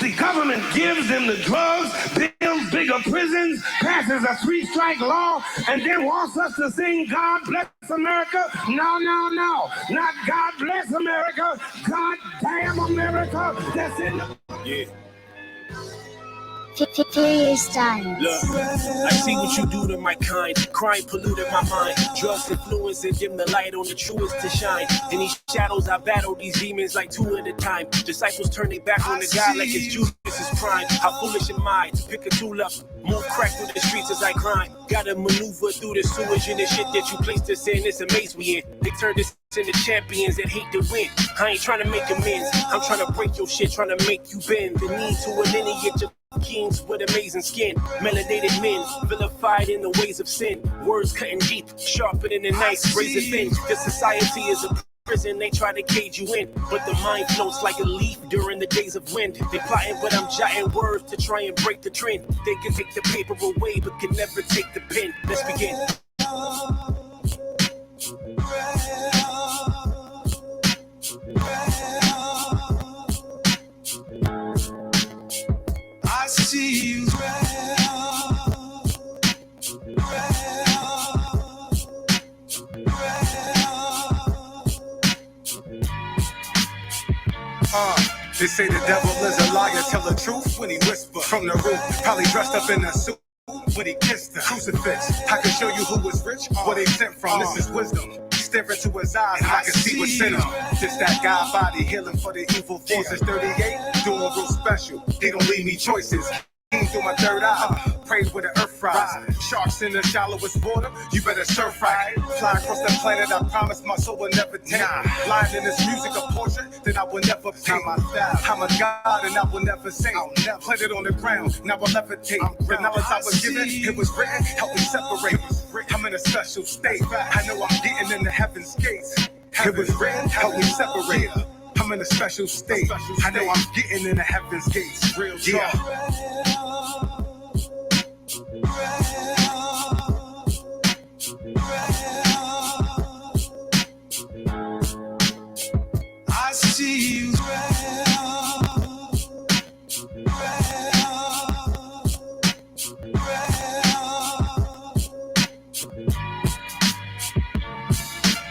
See, government gives them the drugs, builds bigger prisons, passes a 3-strike law, and then wants us to sing God Bless America. No, no, no. Not God Bless America. God damn America. That's in the... Yeah. Freestyle. Look, I see what you do to my kind. Crime polluted my mind. Drugs influence and dim the light on the truest to shine. In these shadows, I battle these demons like 2 at a time. Disciples turn their back on the God like it's Judas' prime. How foolish am I to pick a tool up, move crack through the streets as I grind. Gotta maneuver through the sewage and the shit that you placed us in. It's a maze we in. They turned us into champions that hate to win. I ain't trying to make amends. I'm trying to break your shit, trying to make you bend. The need to a lineage of kings with amazing skin, melanated men, vilified in the ways of sin. Words cutting deep, sharper than a knife, razor thin. This society is a prison, they try to cage you in, but the mind floats like a leaf during the days of wind. They plotting, but I'm jotting words to try and break the trend. They can take the paper away, but can never take the pen. Let's begin. I see you. They say the devil is a liar, tell the truth when he whispers from the roof. Probably dressed up in a suit when he kissed the crucifix. I can show you who was rich, where they sent from. This is wisdom. Stare into his eyes and I can see what's in him. Just that God body healing for the evil forces. 38, doing real special. He don't leave me choices. Through my third eye, prayed with an earth rise. Sharks in the shallowest water, you better surf right. Fly across the planet, I promise my soul will never take. Blind in this music a portrait that I will never paint. I'm a God and I will never say. Plant it on the ground, now I'll levitate. The knowledge I was given, it was written, help me separate. I'm in a special state, I know I'm getting into heaven's gates. It was written, help me separate. I'm in a special state, I know I'm getting into heaven's gates. Real talk. I see you.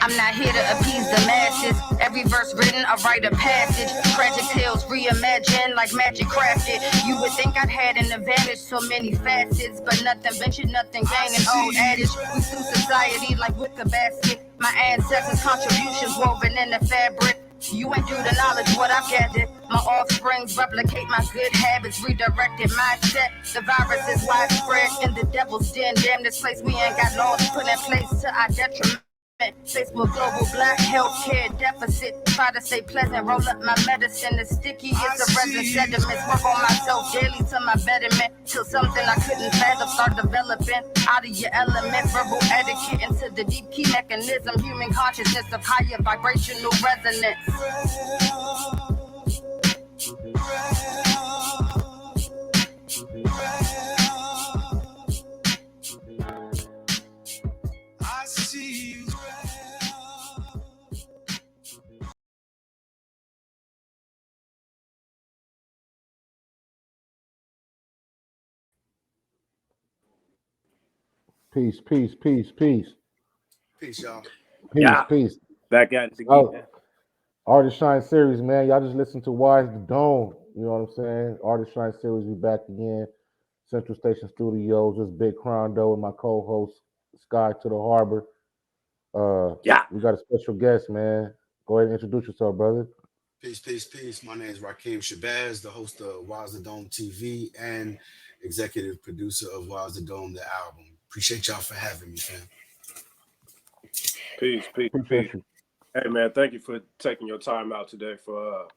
I'm not here to appease the masses. Every verse written, I write a passage. Tragic tales reimagined like magic crafted. You would think I'd had an advantage, so many facets, but nothing ventured, nothing gained. An old adage, we sue society like with a basket. My ancestors' contributions woven in the fabric. You ain't due the knowledge what I've gathered. My offsprings replicate my good habits, redirected mindset. The virus is widespread in the devil's den. Damn, this place we ain't got laws put in place to our detriment. Faced with global black healthcare deficit. Try to stay pleasant, roll up my medicine. The sticky is the resin sediments. Work on myself daily to my betterment. Till something I couldn't fathom start developing. Out of your element, verbal etiquette into the deep key mechanism. Human consciousness of higher vibrational resonance. I see you. Peace. Peace, y'all. Peace. Back at it again. Oh, Artist Shine series, man. Y'all just listen to Wise the Dome. You know what I'm saying? Artist Shine series, we back again. Central Station Studios. This Big Crondo and my co-host Sky to the Harbor. We got a special guest, man. Go ahead and introduce yourself, brother. Peace. My name is Rakeem Shabazz, the host of Wise the Dome TV and executive producer of Wise the Dome, the album. Appreciate y'all for having me, fam. Peace. Appreciate you. Hey man, thank you for taking your time out today for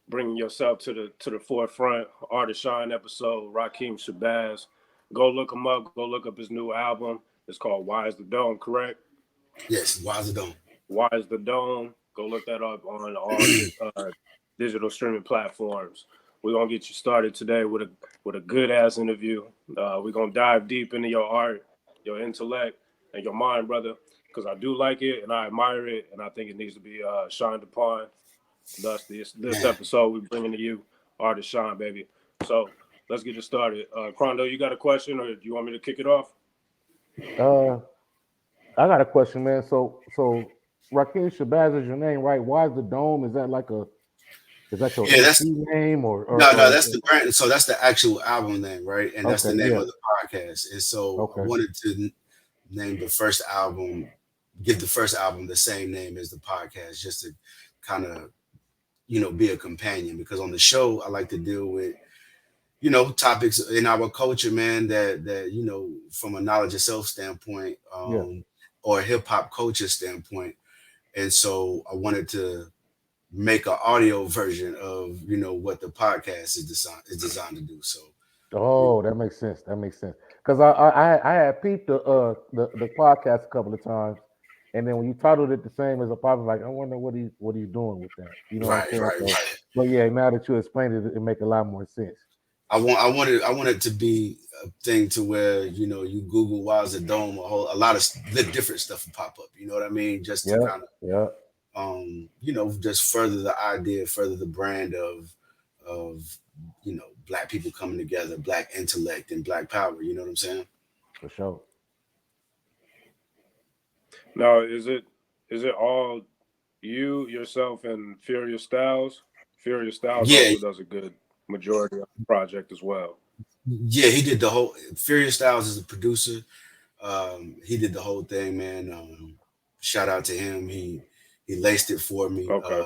bringing yourself to the forefront. Artist Shine episode, Rakeem Shabazz. Go look him up. Go look up his new album. It's called Wise the Dome, correct? Yes, Wise the Dome. Wise the Dome. Go look that up on all digital streaming platforms. We're gonna get you started today with a good ass interview. We're gonna dive deep into your art, your intellect, and your mind, brother. Because I do like it and I admire it, and I think it needs to be shined upon. Thus, this episode we're bringing to you Artist Shine, baby. So let's get it started. Crondo, you got a question, or do you want me to kick it off? Uh, I got a question, man. So Rakeem Shabazz is your name, right? Why is the dome? Is that your Yeah, MC that's name no, or that's the brand. So that's the actual album name, right? And that's okay, the name yeah, of the podcast. And so I okay, wanted to name the first album, give the first album the same name as the podcast, just to kind of be a companion. Because on the show, I like to deal with topics in our culture, man. That from a knowledge of self standpoint, yeah. or hip hop culture standpoint. And so I wanted to make an audio version of what the podcast is designed to do. So Oh, that makes sense. That makes sense. Because I had peeped the podcast a couple of times, and then when you titled it the same as a pop, like I wonder what he's doing with that. You know what I'm right, saying? right, So, right. but yeah, now that you explained it, it make a lot more sense. I wanted to be a thing to where you Google Wowza Dome, a lot of different stuff will pop up. You know what I mean? Just to Yeah, kind of yeah, just further the idea, further the brand of black people coming together, black intellect and black power. You know what I'm saying? for sure. Now, is it all you, yourself, and Furious Styles? Furious Styles Yeah, also does a good majority of the project as well. yeah. He did the whole. Furious Styles is a producer. He did the whole thing, man. Shout out to him. He laced it for me. Okay.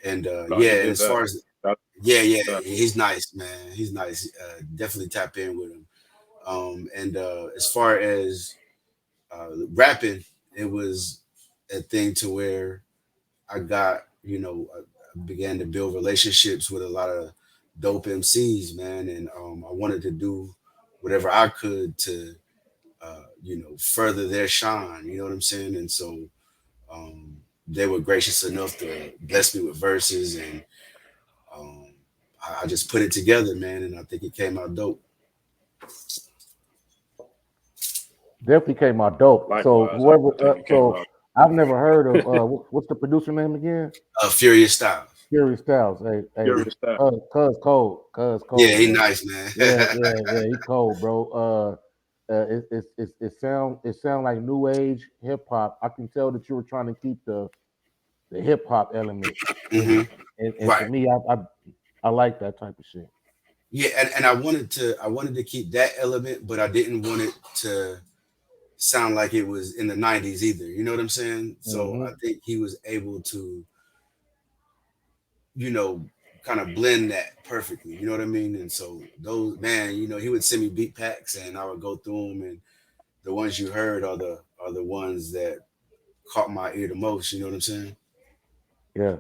And No, he yeah, and did as that. far as That yeah, definitely. he's nice, man. He's nice. Definitely tap in with him. And as far as rapping, it was a thing to where I began to build relationships with a lot of dope MCs, man, and I wanted to do whatever I could to further their shine. You know what I'm saying? And so they were gracious enough to bless me with verses, and um, I just put it together, man, and I think it came out dope. Definitely came out dope. So Likewise, I whoever, think it came so out. I've never heard of what's the producer name again? Furious Styles. Fury Styles. Hey, Furious Styles. Cuz Yeah, cold, he man. nice, man. Yeah. He cold, bro. It sound like new age hip hop. I can tell that you were trying to keep the hip hop element in Hmm. it, and to Right. me, I like that type of shit. Yeah, and I wanted to keep that element, but I didn't want it to sound like it was in the '90s either. You know what I'm saying? So Hmm. I think he was able to, you know, kind of blend that perfectly. You know what I mean? And so those man, he would send me beat packs, and I would go through them, and the ones you heard are the ones that caught my ear the most. You know what I'm saying? Yeah,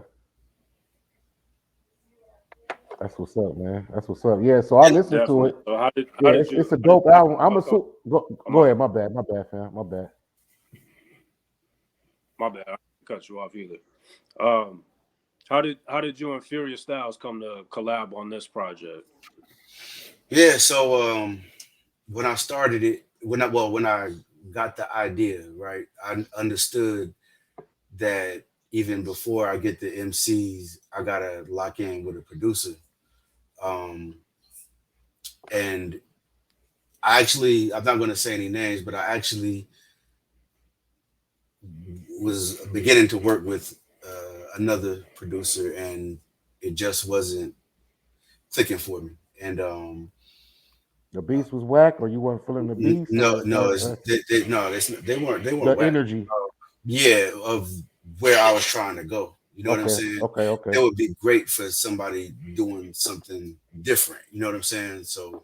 that's what's up, man. That's what's up. Yeah, so I And listened to Definitely. it. So how Yeah, did it's you a how did dope you album. I'm a come up? Oh, go ahead. My bad, fam. My bad. my bad. I didn't cut you off either. Um, how did you and Furious Styles come to collab on this project? yeah, so when I started it, when I got the idea, right, I understood that even before I get the MCs, I gotta lock in with a producer. Um, and I'm not gonna say any names, but I actually was beginning to work with another producer, and it just wasn't clicking for me. And The beast was whack, or you weren't feeling the beast, no, no, or no, they weren't the whack. energy. Yeah, of where I was trying to go. You know what I'm Okay, saying? okay. It would be great for somebody doing something different. You know what I'm saying? So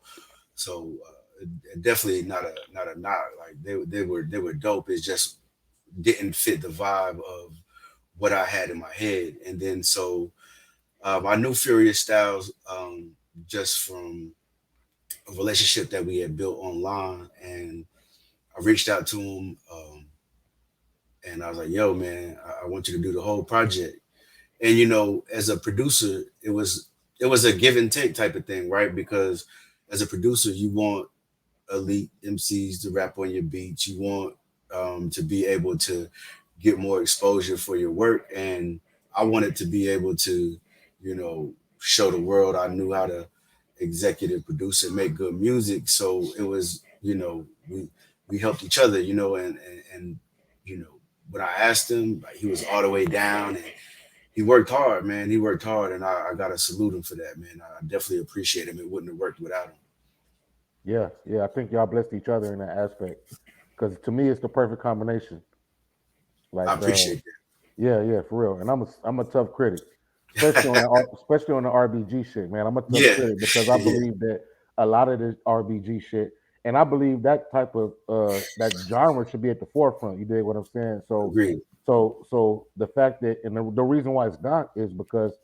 definitely not a knock. Like they were dope. It just didn't fit the vibe of what I had in my head. And then so I knew Furious Styles just from a relationship that we had built online, and I reached out to him. And I was like, "Yo, man, I want you to do the whole project." And as a producer, it was a give and take type of thing, right? Because as a producer, you want elite MCs to rap on your beats. You want to be able to get more exposure for your work, and I wanted to be able to, you know, show the world I knew how to executive produce and make good music. So it was, we helped each other, and when I asked him, like, he was all the way down, and he worked hard, man. He worked hard, and I gotta salute him for that, man. I definitely appreciate him. It wouldn't have worked without him. Yeah, yeah. I think y'all blessed each other in that aspect. Because to me, it's the perfect combination. I Like, appreciate yeah, yeah, for real. And I'm a tough critic, especially on that. especially on the RBG shit, man. I'm a tough Yeah, critic because I yeah, believe that a lot of this RBG shit, and I believe that type of that genre should be at the forefront. You dig what I'm saying? So, agreed. so the fact that, and the reason why it's not is because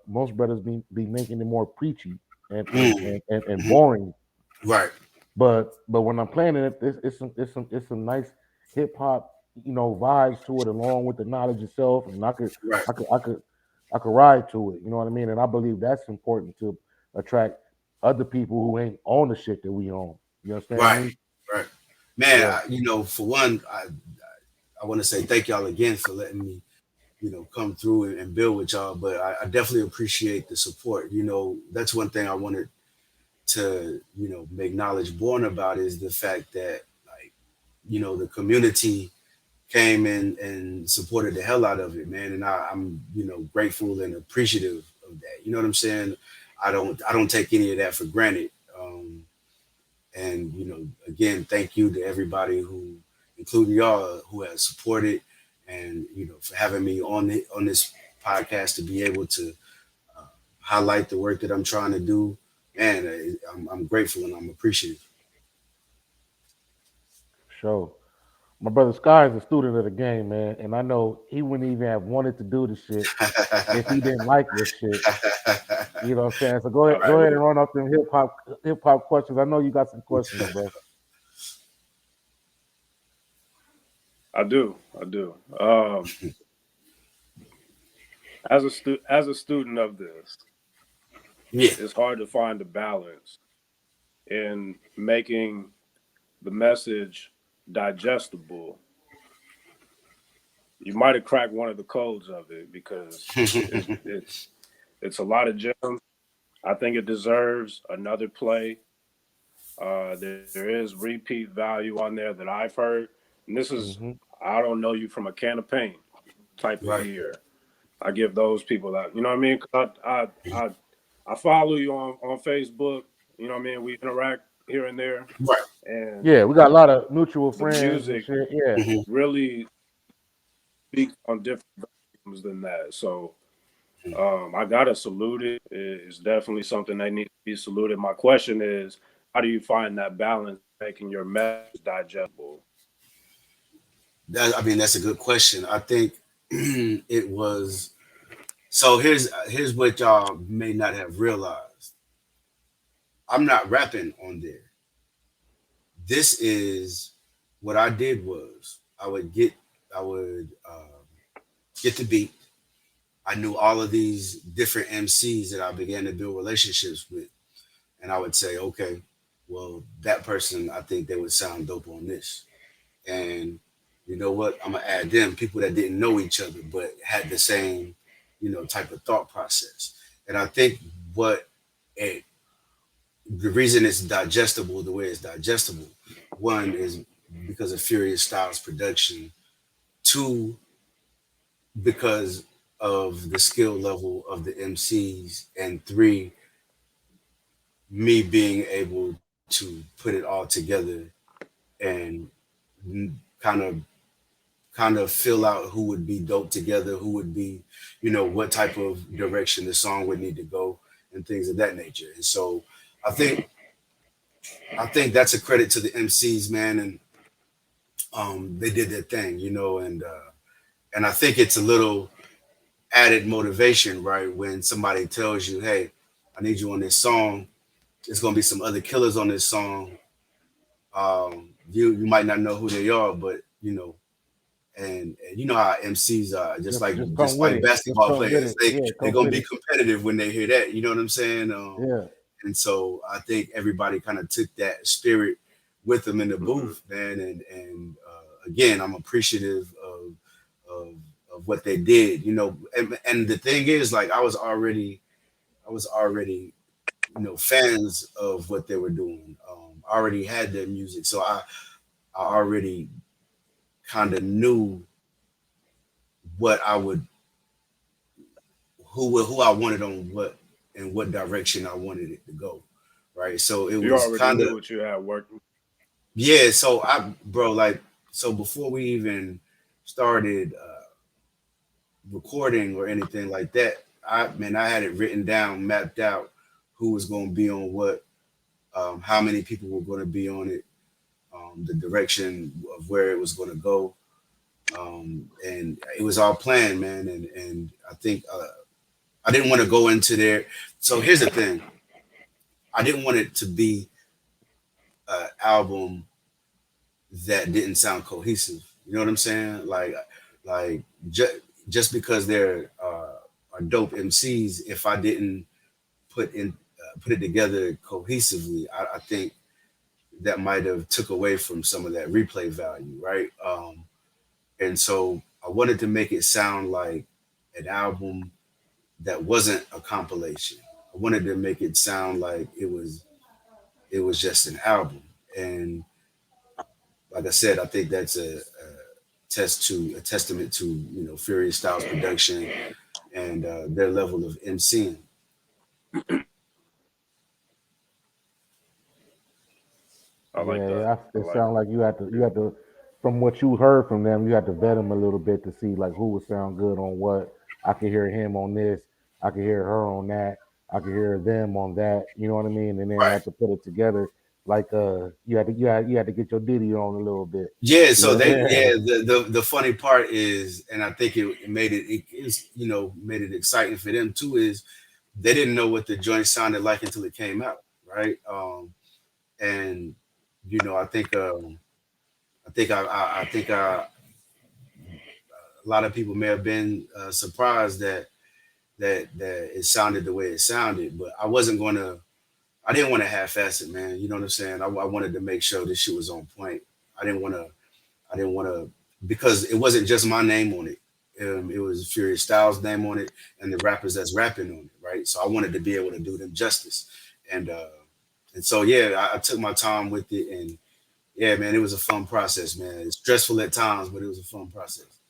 most brothers be making it more preachy Mm, and mhm. boring. Right, But when I'm playing it, it's some nice hip hop, vibes to it, along with the knowledge itself, and right, I could I could I could ride to it. You know what I mean? And I believe that's important to attract other people who ain't on the shit that we own. You understand right, me? right. Man, Yeah. for one, I want to say thank y'all again for letting me, come through and build with y'all. But I definitely appreciate the support. That's one thing I wanted to, make knowledge born about is the fact that, like, the community came in and supported the hell out of it, man. And I'm, grateful and appreciative of that. You know what I'm saying? I don't take any of that for granted. And again, thank you to everybody who, including y'all, who has supported, and for having me on this podcast to be able to highlight the work that I'm trying to do. Man, I'm grateful and I'm appreciative. Sure. My brother Sky is a student of the game, man, and I know he wouldn't even have wanted to do the shit if he didn't like this shit. You know what I'm saying? So go All ahead, right, go well, ahead and run off them hip hop questions. I know you got some questions, bro. I do. I do. As a student of this, yeah, it's hard to find a balance in making the message digestible. You might have cracked one of the codes of it because it's a lot of gems. I think it deserves another play. There is repeat value on there that I've heard, and this is Hmm. I don't know you from a can of paint type of right, ear. I give those people that. You know what I mean? 'Cause I follow you on Facebook. You know what I mean? We interact here and there, right. and Yeah, we got a lot of mutual the friends and music shit. Yeah. Hmm. really speaks on different volumes than that. So I gotta salute it. It's definitely something that needs to be saluted. My question is, how do you find that balance making your message digestible? I mean, that's a good question. I think it was. So here's what y'all may not have realized. I'm not rapping on there. This is what I did was I would get the beat. I knew all of these different MCs that I began to build relationships with, and I would say, okay, well, that person, I think they would sound dope on this. And you know what? I'm gonna add them, people that didn't know each other but had the same, type of thought process. And I think what it the reason it's digestible the way it's digestible, one is because of Furious Styles production, two, because of the skill level of the MCs, and three, me being able to put it all together and kind of fill out who would be dope together, who would be, what type of direction the song would need to go, and things of that nature. And so I think that's a credit to the MCs, man, and they did their thing, and I think it's a little added motivation, right? When somebody tells you, "Hey, I need you on this song. There's gonna be some other killers on this song. You might not know who they are, but and you know how MCs are, just like Just come just with like it. Just basketball come with players. it. They Yeah, they're come gonna with be it. competitive when they hear that. You know what I'm saying? Yeah. And so I think everybody kind of took that spirit with them in the Mm-hmm. booth, man. And again, I'm appreciative of of what they did. And the thing is, like, I was already already, fans of what they were doing. I already had their music, so I already kind of knew what I would who I wanted on what and what direction I wanted it to go, right? So it You was already kind of knew what you had working. yeah. So bro, like, so before we even started recording or anything like that, I had it written down, mapped out who was going to be on what, how many people were going to be on it, the direction of where it was going to go, and it was all planned, man. And I think I didn't want to go into there. So here's the thing: I didn't want it to be an album that didn't sound cohesive. You know what I'm saying? Like just because they're are dope MCs, if I didn't put it together cohesively, I think that might have took away from some of that replay value, right? And so I wanted to make it sound like an album that wasn't a compilation. I wanted to make it sound like it was just an album. And like I said, I think that's a testament to Furious Styles production and their level of MCing. I like Yeah, that. yeah. I It like sounds like you had to, from what you heard from them, you had to vet them a little bit to see like who would sound good on what. I could hear him on this. I could hear her on that. I could hear them on that. You know what I mean? And then Right. have to put it together. Like you had to get your Diddy on a little bit. Yeah, You so know? the funny part is, and I think it made it is made it exciting for them too, is they didn't know what the joint sounded like until it came out, right? And I think a lot of people may have been surprised that it sounded the way it sounded, but I didn't want to half-ass it, man. You know what I'm saying? I wanted to make sure this shit was on point. I didn't want to I didn't want to, because it wasn't just my name on it. It was Furious Styles' name on it and the rappers that's rapping on it, right? So I wanted to be able to do them justice, and so yeah, I took my time with it, and yeah, man, it was a fun process, man. It's stressful at times, but it was a fun process.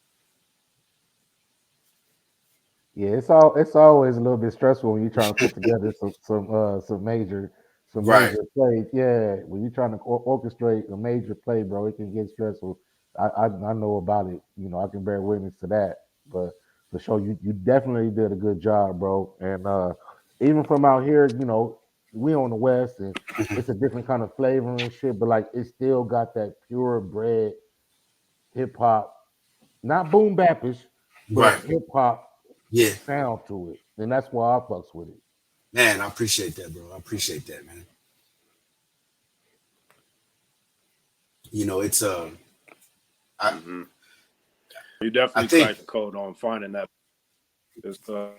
Yeah, it's always a little bit stressful when you're trying to put together some major Right. plays. Yeah, when you're trying to orchestrate a major play, bro, it can get stressful. I know about it. I can bear witness to that. But for sure, you definitely did a good job, bro. And even from out here, we on the west, and it's a different kind of flavor and shit. But like, it still got that purebred hip hop, not boom bapish, Right. but hip hop Yeah, sound to it, and that's why I fucks with it. man, I appreciate that, bro. I appreciate that, man. It's I hmm You I definitely think cracked the code on finding that. It's You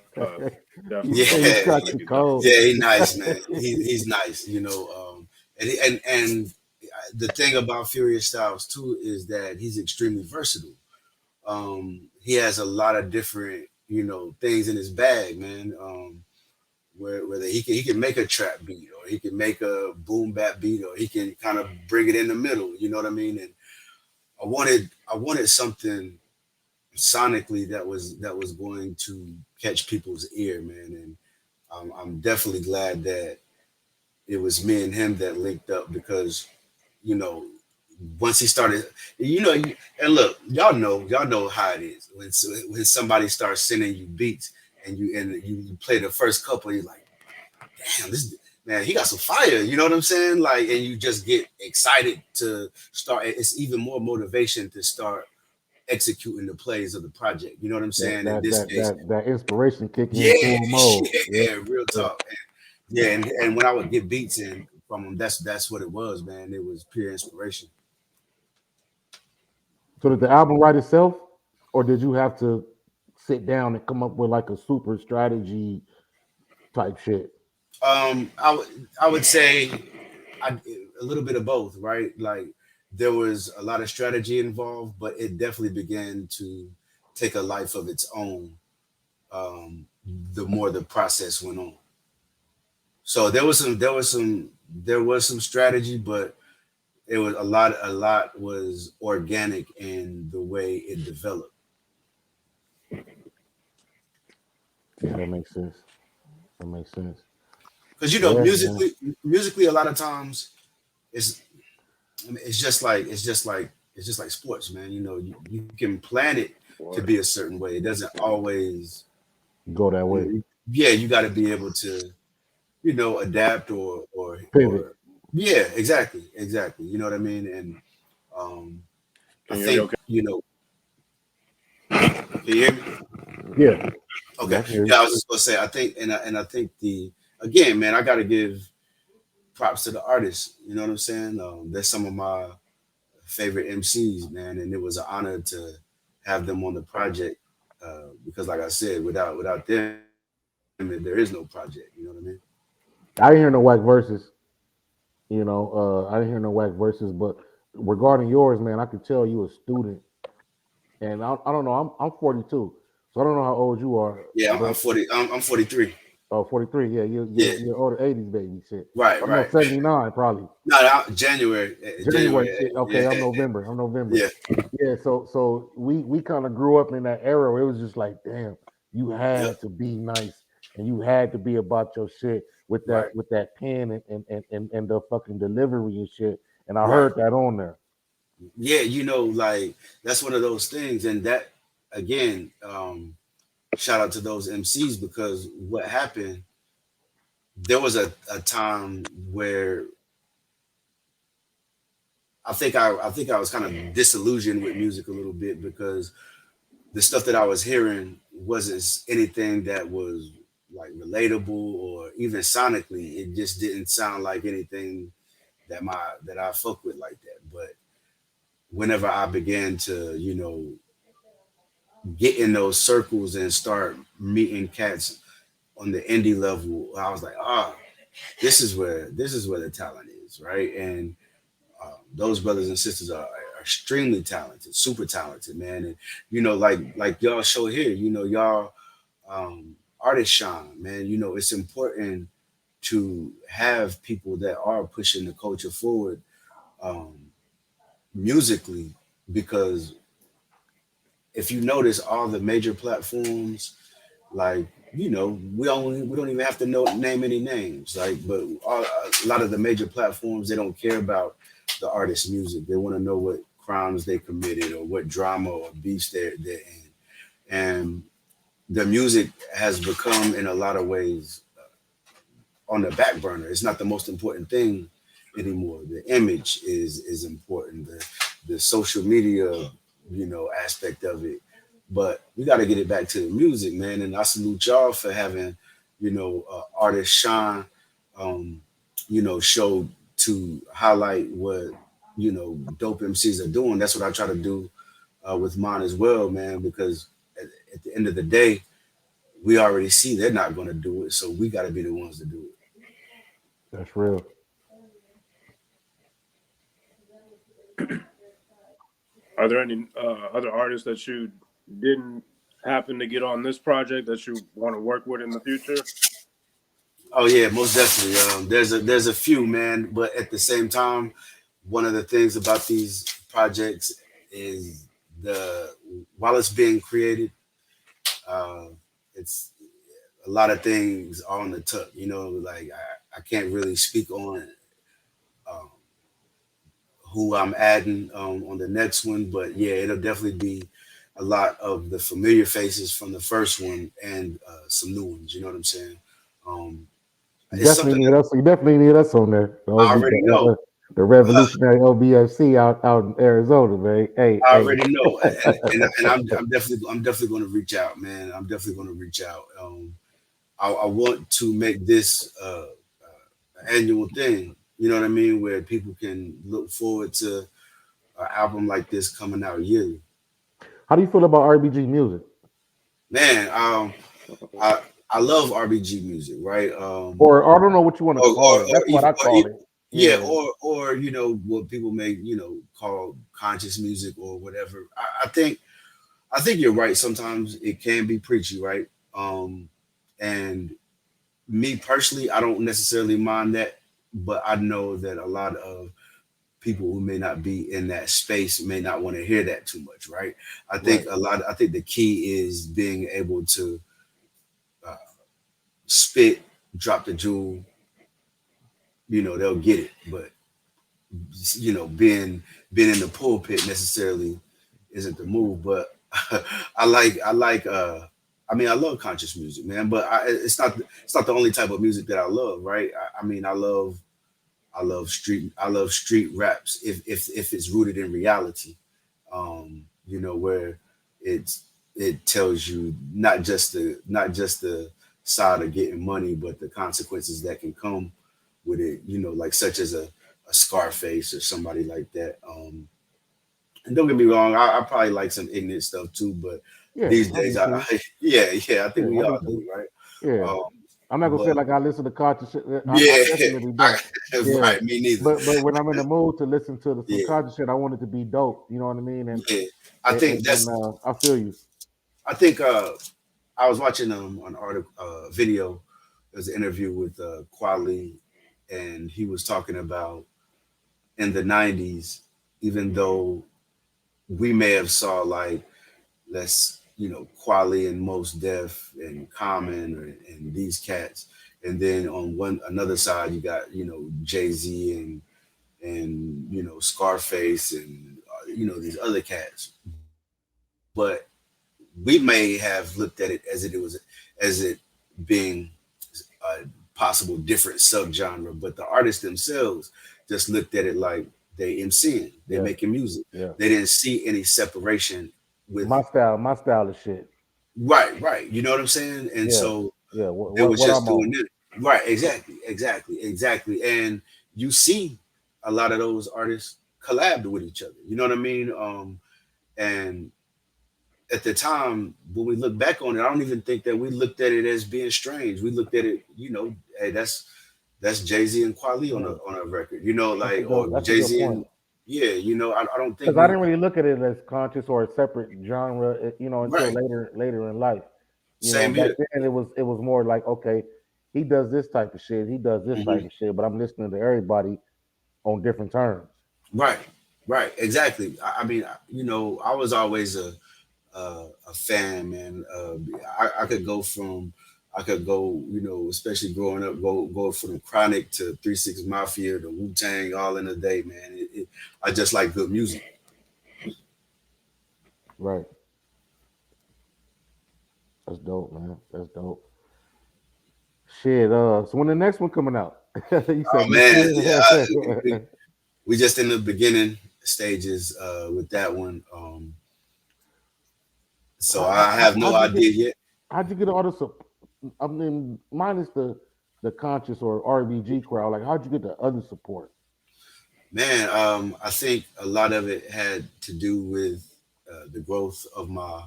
definitely say you something yeah, that crack needs to the be done. code. yeah, he's nice, man. He's nice, and the thing about Furious Styles too is that he's extremely versatile. He has a lot of different things in his bag, man. Whether he can make a trap beat, or he can make a boom bap beat, or he can kind of bring it in the middle. You know what I mean? And I wanted something sonically that was going to catch people's ear, man. And I'm definitely glad that it was me and him that linked up, because you know once he started, and look, y'all know how it is when somebody starts sending you beats, and you play the first couple, you're like, damn, this man, he got some fire. You know what I'm saying? Like, and you just get excited to start. It's even more motivation to start executing the plays of the project. You know what I'm That saying? In that this that case, that that inspiration kick in yeah, full mode. Yeah, yeah, real yeah. talk. Yeah, and when I would get beats in from him, that's what it was, man. It was pure inspiration. So did the album write itself, or did you have to sit down and come up with like a super strategy type shit? I would say a little bit of both, right? Like, there was a lot of strategy involved, but it definitely began to take a life of its own, the more the process went on. So there was some strategy, but it was a lot was organic in the way it developed. Yeah, that makes sense. That makes sense. Because you know, Yeah, man. musically, a lot of times it's I mean, it's just like sports, man. You know, you can plan it to Or be a certain way. It doesn't always, Go that you way. know, yeah, you got to be able to, you know, adapt Pivot. or yeah, exactly. You know what I mean? And um, I can you hear me think okay? you know, can you hear me? Yeah. Yeah, Okay, I can hear yeah, you. I was just gonna say, I think, and I think the again, man, I got to give props to the artists. You know what I'm saying? They're some of my favorite MCs, man, and it was an honor to have them on the project because, like I said, without them, there is no project. You know what I mean? I didn't hear no whack verses. I didn't hear no whack verses, but regarding yours, man, I could tell you a student, and I don't know. I'm 42, so I don't know how old you are, Yeah, I'm but 40. I'm 43. 43. Yeah, you're Yeah, you're, you're older 80s baby shit. right, I'm no right. 79 probably. No, no, January, January January. shit. Okay, Yeah, I'm November. I'm November. yeah, Yeah, so we kind of grew up in that era where it was just like, damn, you yep, had to be nice and you had to be about your shit with that right, with that pen and the fucking delivery and shit. And I right. heard that on there. Yeah, you know, like that's one of those things, and that again, shout out to those MCs because what happened, there was a time where I think I was kind of disillusioned with music a little bit because the stuff that I was hearing wasn't anything that was like relatable or even sonically. It just didn't sound like anything that I fuck with like that. But whenever I began to, you know, get in those circles and start meeting cats on the indie level, I was like, this is where the talent is, right? And those brothers and sisters are extremely talented, super talented, man. And you know, like y'all show here, you know, y'all artists shine, man. You know, it's important to have people that are pushing the culture forward um, musically because if you notice all the major platforms, like you know, we don't even have to name any names, like, but a lot of the major platforms they don't care about the artist's music. They want to know what crimes they committed or what drama or beefs they're in, and the music has become in a lot of ways on the back burner. It's not the most important thing anymore. The image is important. The social media, you know, aspect of it. But we got to get it back to the music, man. And I salute y'all for having, you know, artist Sean, um, you know, show to highlight what you know dope MCs are doing. That's what I try to do with mine as well, man. Because at the end of the day, we already see they're not going to do it, so we got to be the ones to do it. That's real. Are there any other artists that you didn't happen to get on this project that you want to work with in the future? Oh yeah, most definitely. There's a few, man, but at the same time, one of the things about these projects is the while it's being created, uh, it's a lot of things are on the tuck. You know, like I can't really speak on um, who I'm adding on the next one, but yeah, it'll definitely be a lot of the familiar faces from the first one and some new ones. You know what I'm saying? Um, You it's definitely something need us. You definitely need us on there. I already know. The revolutionary LBFC out in Arizona, man. Hey, I hey. already know, and I'm definitely going to reach out, man. I'm definitely going to reach out. I want to make this an annual thing. You know what I mean, where people can look forward to an album like this coming out yearly. How do you feel about RBG music? Man, I I love RBG music, right? Or I don't know what you want to call it. Or That's what even I call it. yeah, Yeah, or you know what people may you know call conscious music or whatever. I think you're right. Sometimes it can be preachy, right? And Me personally, I don't necessarily mind that, but I know that a lot of people who may not be in that space may not want to hear that too much, right? Right. I think the key is being able to uh, spit, drop the jewel, they'll get it. But being in the pulpit necessarily isn't the move. But I mean, I love conscious music, man. But it's not the only type of music that I love, right? I mean, I love street raps if it's rooted in reality. Where it's it tells you not just the side of getting money, but the consequences that can come with it, like such as a Scarface or somebody like that. And don't get me wrong, I probably like some ignorant stuff too, but Yeah, these I days, do too. yeah, I think Yeah, we I do all too. do, right? Yeah. Um, I'm not gonna say but like I listen to conscious shit. I yeah, definitely don't. Yeah. right, me neither. But when I'm in the mood to listen to some Yeah, conscious shit, I want it to be dope. You know what I mean? yeah. I think And that's. I feel you. I think I was watching an article, video. There's an interview with Kweli, and he was talking about in the '90s, even though we may have saw like let's Kweli and Most Def and Common and these cats, and then on one another side you got Jay-Z and Scarface and these other cats, but we may have looked at it as it being a possible different subgenre, but the artists themselves just looked at it like they MCing, they Yeah, making music. yeah. They didn't see any separation with My style is shit. right. You know what I'm saying? And Yeah, so yeah. they was What just I'm doing on. it. Right, exactly. And you see a lot of those artists collabed with each other. You know what I mean? And at the time when we look back on it, I don't even think that we looked at it as being strange. We looked at it, hey, that's Jay-Z and Kweli on Yeah, a record, that's a like good. or That's a good Jay-Z point. and yeah, I don't think Because I we didn't really look at it as conscious or a separate genre, until right. later in life. Same Back here. then it was more like, okay, he does this type of shit, he does this Hmm. type of shit, but I'm listening to everybody on different terms. Right, right, exactly. I mean, I was always a fan, man. I could go from, I could go, especially growing up, go from Chronic to 3 6 Mafia to Wu Tang all in a day, man. I just like good music. Right. That's dope, man. That's dope. Shit. So when the next one coming out? You Oh said next man, year. yeah, we just in the beginning stages with that one. So I have no How'd you get? idea yet. How'd you get all this? I mean, minus the conscious or RBG crowd. Like, how'd you get the other support? Man, I think a lot of it had to do with the growth of my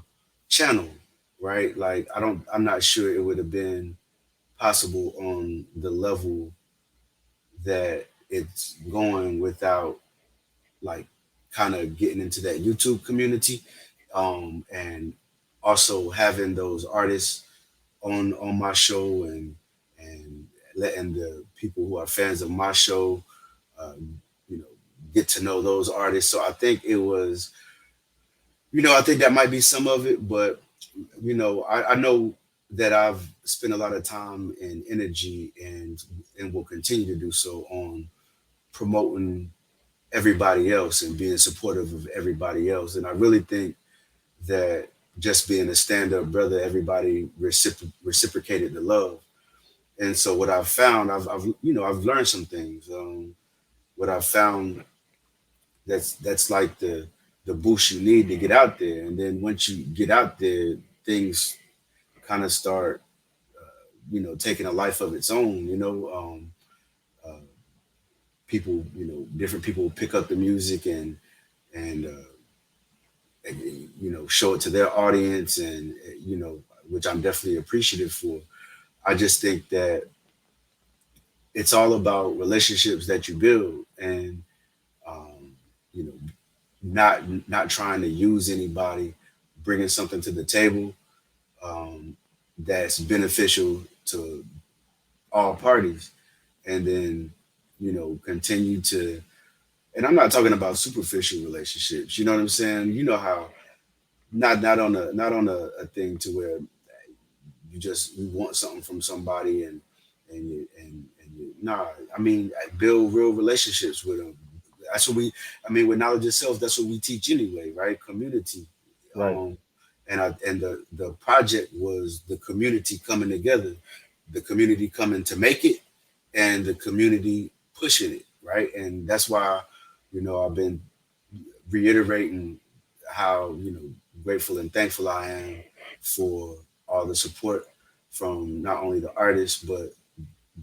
channel, right? Like, I'm not sure it would have been possible on the level that it's going without like kind of getting into that YouTube community, and also having those artists on my show and letting the people who are fans of my show, you know, get to know those artists. So I think it was, I think that might be some of it, but I know that I've spent a lot of time and energy and will continue to do so on promoting everybody else and being supportive of everybody else. And I really think that just being a stand-up brother, everybody reciprocated the love. And so what I've found, I've learned some things. What I've found that's like the boost you need to get out there. And then once you get out there, things kind of start, taking a life of its own. Uh, People, different people pick up the music and show it to their audience, and which I'm definitely appreciative for. I just think that it's all about relationships that you build, and um, you know, not trying to use anybody, bringing something to the table, that's beneficial to all parties, and then continue to. And I'm not talking about superficial relationships. You know what I'm saying? You know how not on a thing to where you want something from somebody and nah. I mean, build real relationships with them. That's what we. I mean, with knowledge itself, that's what we teach anyway, right? Community. Right. And the project was the community coming together, the community coming to make it, and the community pushing it, right? And that's why, I've been reiterating how grateful and thankful I am for all the support from not only the artists but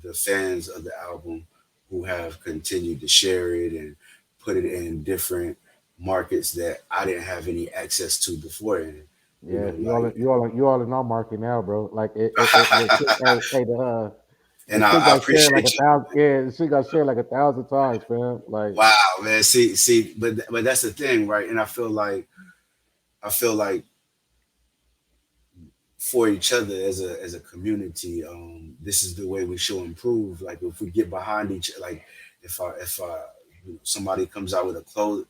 the fans of the album who have continued to share it and put it in different markets that I didn't have any access to before. And Yeah, like, you all in our market now, bro. Like the and shit I got shared like appreciate you. 1,000. Yeah, the shit got shared like 1,000 times, fam. Like, Wow, man. See, but that's the thing, right? And I feel like for each other as a community, this is the way we show improve. Like if we get behind like if somebody comes out with a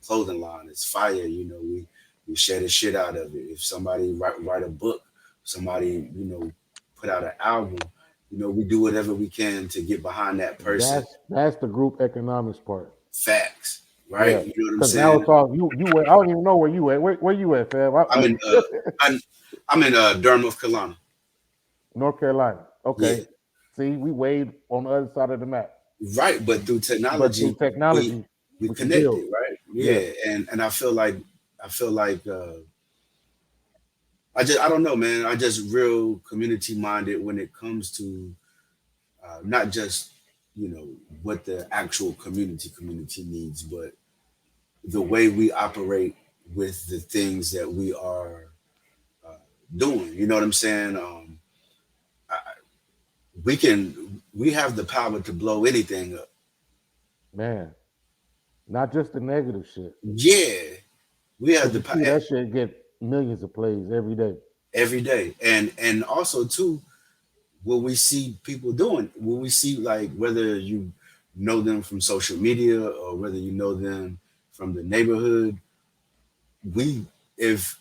clothing line, it's fire. We share the shit out of it. If somebody write a book, somebody put out an album, we do whatever we can to get behind that person. that's the group economics part. Facts, right? Yeah, You know what I'm because now saying? it's all you. I don't even know where you at. Where you at, fam? I'm in I'm in Durham, North Carolina. North Carolina. Yeah, Okay. See, we weighed on the other side of the map, right. But through but through technology, we technology, we we can build. connected, right? Yeah, Yeah, and I feel like I don't know, man. I just real community minded when it comes to not just what the actual community needs, but the way we operate with the things that we are doing. You know what I'm saying? We have the power to blow anything up. man. Not just the negative shit. Yeah, we have Because the you see that shit get millions of plays every day. every day, and also too, what we see people doing, what we see, like whether you know them from social media or whether you know them from the neighborhood, we if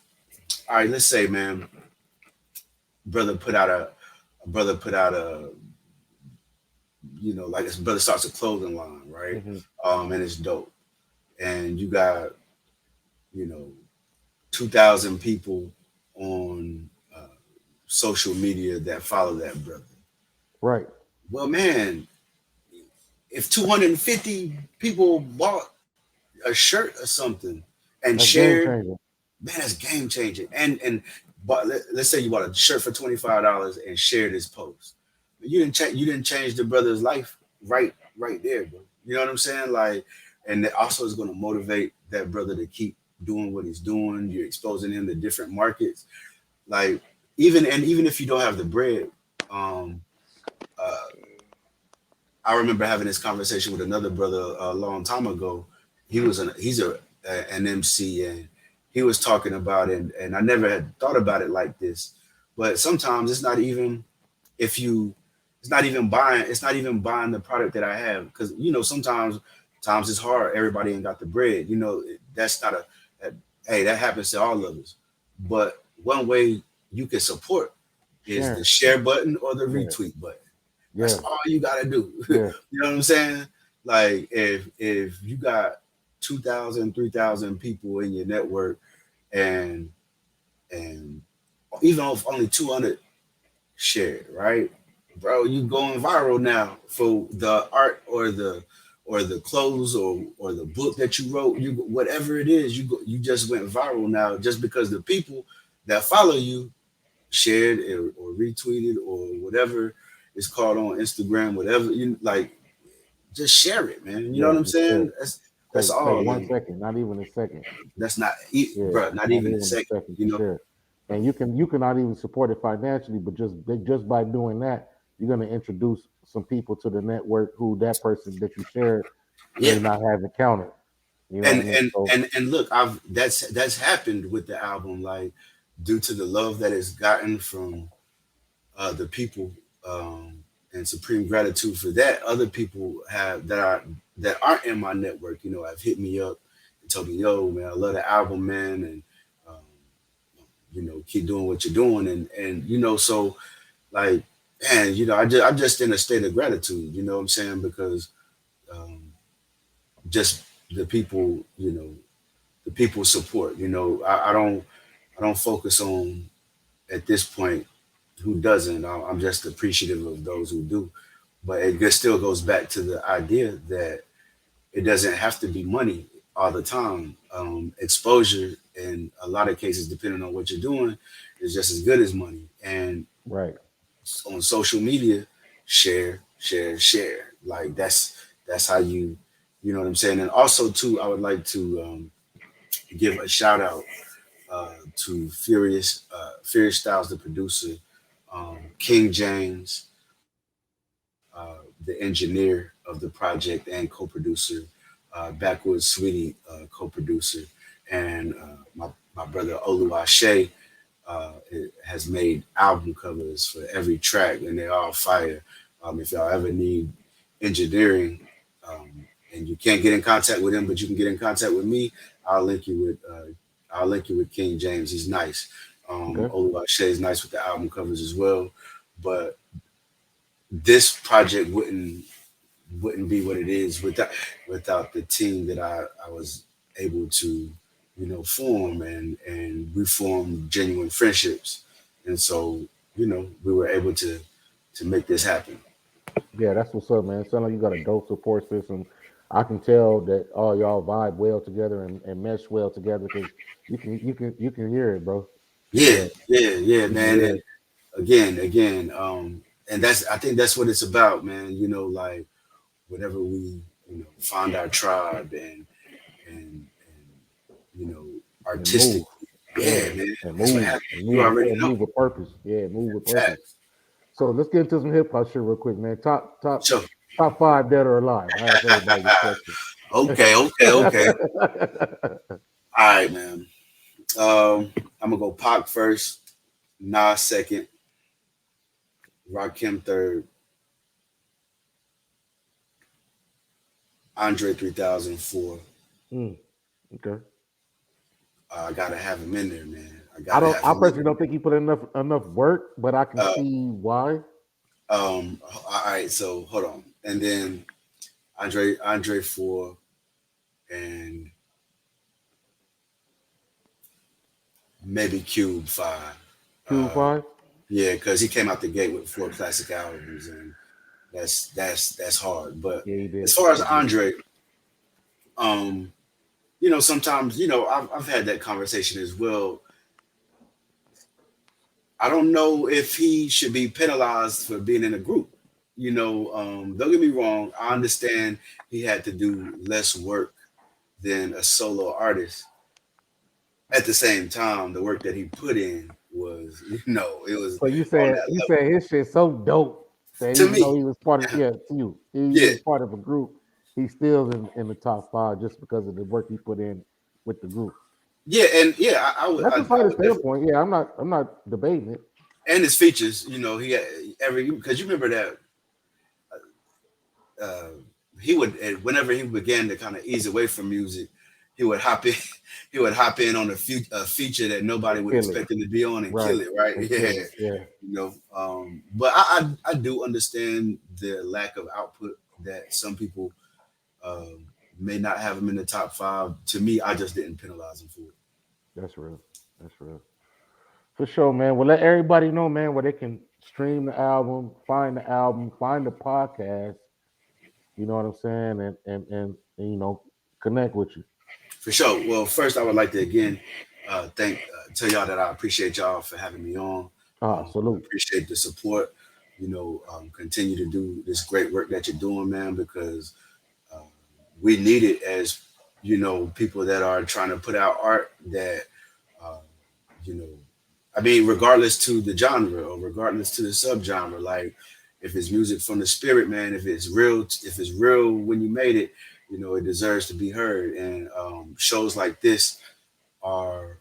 all right, let's say, man, brother put out a like his brother starts a clothing line, right? Hmm. And it's dope, and you got you know 2,000 people on social media that follow that brother. Right. Well, man, if 250 people bought a shirt or something and That's game shared, changer. man, that's game changing. And but let's say you bought a shirt for $25 and shared this post. You didn't change the brother's life right there, bro. You know what I'm saying? Like, and it also is going to motivate that brother to keep doing what he's doing. You're exposing him to different markets. Like even if you don't have the bread, um, uh, I remember having this conversation with another brother a long time ago. He's an MC, and he was talking about it, and I never had thought about it like this. But sometimes if you it's not even buying the product that I have, because sometimes times it's hard. Everybody ain't got the bread. That's not that, hey, that happens to all of us. But one way you can support is the Sharing. share button or the Yeah. retweet button. That's Yeah. all you gotta do. Yeah. You know what I'm saying? Like if you got 2,000, 3,000 people in your network, and and even if only 200 shared, right? Bro, you going viral now for the art or the clothes or the book that you wrote. You whatever it is, you just went viral now just because the people that follow you shared or retweeted or whatever it's called on Instagram, whatever you like, just share it, man. You know Yeah. what I'm Just share. saying? That's Take all, 1 man. second, not even a second. That's not, Yeah, bro, not not even a even a second. second to share. And you can not even support it financially, but just by doing that, you're gonna introduce some people to the network who that person that you shared may Yeah. not have encountered. You know what And I mean? and So and and look, that's happened with the album, like due to the love that it's gotten from the people. Um, and supreme gratitude for that. Other people have that aren't in my network, have hit me up and told me, "Yo, man, I love the album, man, and um, keep doing what you're doing." And so like, man, I'm just in a state of gratitude. You know what I'm saying? Because um, just the people, the people support. I don't focus on at this point who doesn't. I'm just appreciative of those who do. But it still goes back to the idea that it doesn't have to be money all the time. Exposure in a lot of cases, depending on what you're doing, is just as good as money. And Right. on social media, share, share, share. Like that's how you know what I'm saying. And also too, I would like to give a shout out to Furious Styles, the producer, King James, the engineer of the project and co-producer, Backwoods Sweetie, co-producer, and my brother Oluwase has made album covers for every track, and they're all fire. If y'all ever need engineering, and you can't get in contact with him, but you can get in contact with me, I'll link you with King James. He's nice. Okay. Oluwase is nice with the album covers as well. But this project wouldn't be what it is without the team that I was able to form, and we formed genuine friendships, and so we were able to make this happen. Yeah, that's what's up, man. Sound like you got a dope support system. I can tell that all y'all vibe well together and mesh well together because you can hear it, bro. Yeah, Yeah, yeah, you can man. hear And it. again, and I think that's what it's about, man. Like whenever we find our tribe and And move. artistically, Yeah, yeah, man, and that's what move. happens. And You move. already Yeah, know. move with purpose. Yeah, move with purpose. Facts. So let's get into some hip hop shit real quick, man. So Top five dead or alive. I ask everybody this question. okay. All right, man. I'm gonna go Pac first, Nas second, Rakim third, Andre 3004. Mm, okay. I gotta have him in there, man. I I gotta don't. have I him in personally don't think he put enough work, but I can there. see why. All right, so hold on, and then Andre 4, and maybe Cube 5. Uh, Q5. yeah, because he came out the gate with 4 classic albums, and that's hard. But Yeah, he did. as far as He did. Andre, um, sometimes I've had that conversation as well. I don't know if he should be penalized for being in a group. Don't get me wrong. I understand he had to do less work than a solo artist. At the same time, the work that he put in was, it was So you on said that he level. said his shit so dope that To even though me, he was part of to you, he yeah, was part of a group, he's still in the top five just because of the work he put in with the group. yeah, and yeah, That's a I fighter would definitely, standpoint. Yeah, I'm not debating it. and his features, he had because you remember that uh, he would whenever he began to kind of ease away from music, he would hop in, he would hop in on a feature that nobody And would kill it. expect him to be on and Right. kill it, right? And Yeah, kill it. Yeah. but I do understand the lack of output that some people um, may not have him in the top 5. To me, I just didn't penalize him for it. That's real. That's real. For sure, man. Well, let everybody know, man, where they can stream the album, find the podcast. You know what I'm saying, and connect with you. For sure. Well, first, I would like to again tell y'all that I appreciate y'all for having me on. I Salute. appreciate the support. Continue to do this great work that you're doing, man, because uh, we need it as people that are trying to put out art that uh, you know I mean, regardless to the genre or regardless to the subgenre, like if it's music from the spirit, man, if it's real when you made it, it deserves to be heard. And shows like this are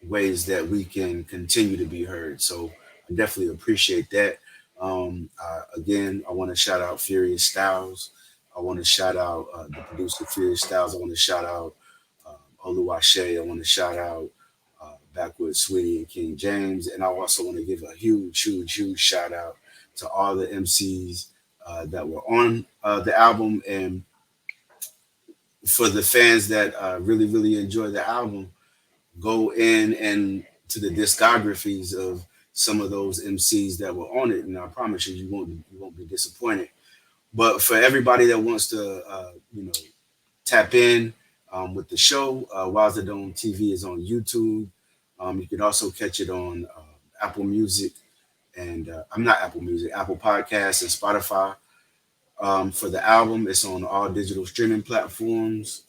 ways that we can continue to be heard. So I definitely appreciate that. Again, I want to shout out Furious Styles. I want to shout out the producer Furious Styles. I want to shout out Oluwase. I want to shout out Backwoods Sweetie and King James. And I also want to give a huge shout out to all the MCs that were on the album. And for the fans that really enjoy the album, go in and to the discographies of some of those MCs that were on it, and I promise you, you won't be disappointed. But for everybody that wants to, tap in with the show, Wow's the Dome TV is on YouTube. You can also catch it on Apple Music and I'm not Apple Music, Apple Podcasts and Spotify. For the album, it's on all digital streaming platforms.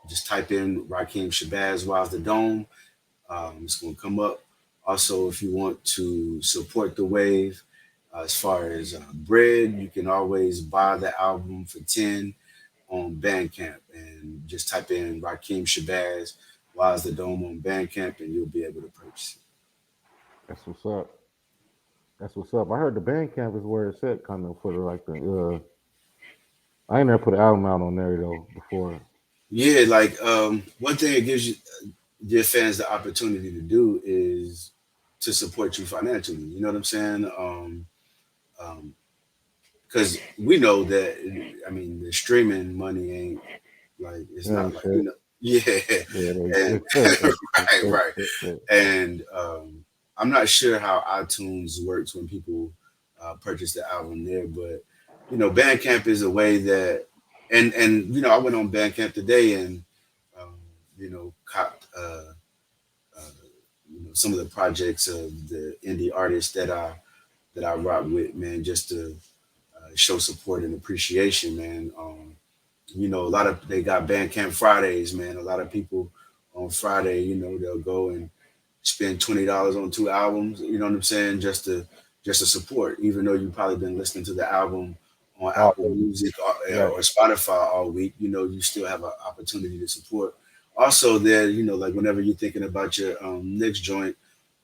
Just type in Rakeem Shabazz, Wow's the Dome. It's going to come up. Also, if you want to support the wave, as far as bread, you can always buy the album for 10 on Bandcamp, and just type in Rakeem Shabazz, Wow's the Dome on Bandcamp, and you'll be able to purchase it. That's what's up. That's what's up. I heard the Bandcamp is where it's at, kind of for the I ain't never put an album out on there though before. Yeah, like one thing it gives you your fans the opportunity to do is to support you financially. You know what I'm saying? Because we know that, I mean, the streaming money ain't like, it's not like, and, right. And I'm not sure how iTunes works when people purchase the album there, but Bandcamp is a way that, and I went on Bandcamp today and copped some of the projects of the indie artists that I rock with, man, just to show support and appreciation, man. They got Bandcamp Fridays, man. A lot of people on Friday, they'll go and spend $20 on 2 albums, you know what I'm saying, just to support, even though you've probably been listening to the album on Apple Music or Spotify all week, you still have an opportunity to support. Also there, like whenever you're thinking about your next joint,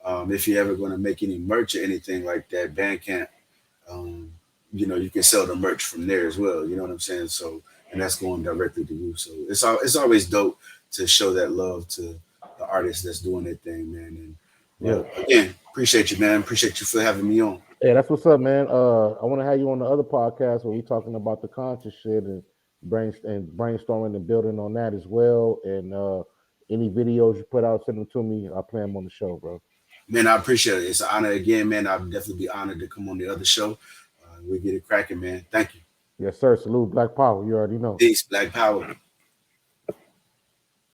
if you're ever going to make any merch or anything like that, Bandcamp, you can sell the merch from there as well. You know what I'm saying? So, and that's going directly to you. So it's always dope to show that love to the artist that's doing their thing, man. And again, appreciate you, man. Appreciate you for having me on. Yeah, that's what's up, man. I want to have you on the other podcast where we talking about the conscious shit and brainstorming and building on that as well. And any videos you put out, send them to me. I'll play them on the show, bro. Man, I appreciate it. It's an honor again, man. I'll definitely be honored to come on the other show. We get it cracking, man. Thank you. Yes, sir. Salute Black Power. You already know. Peace, Black Power.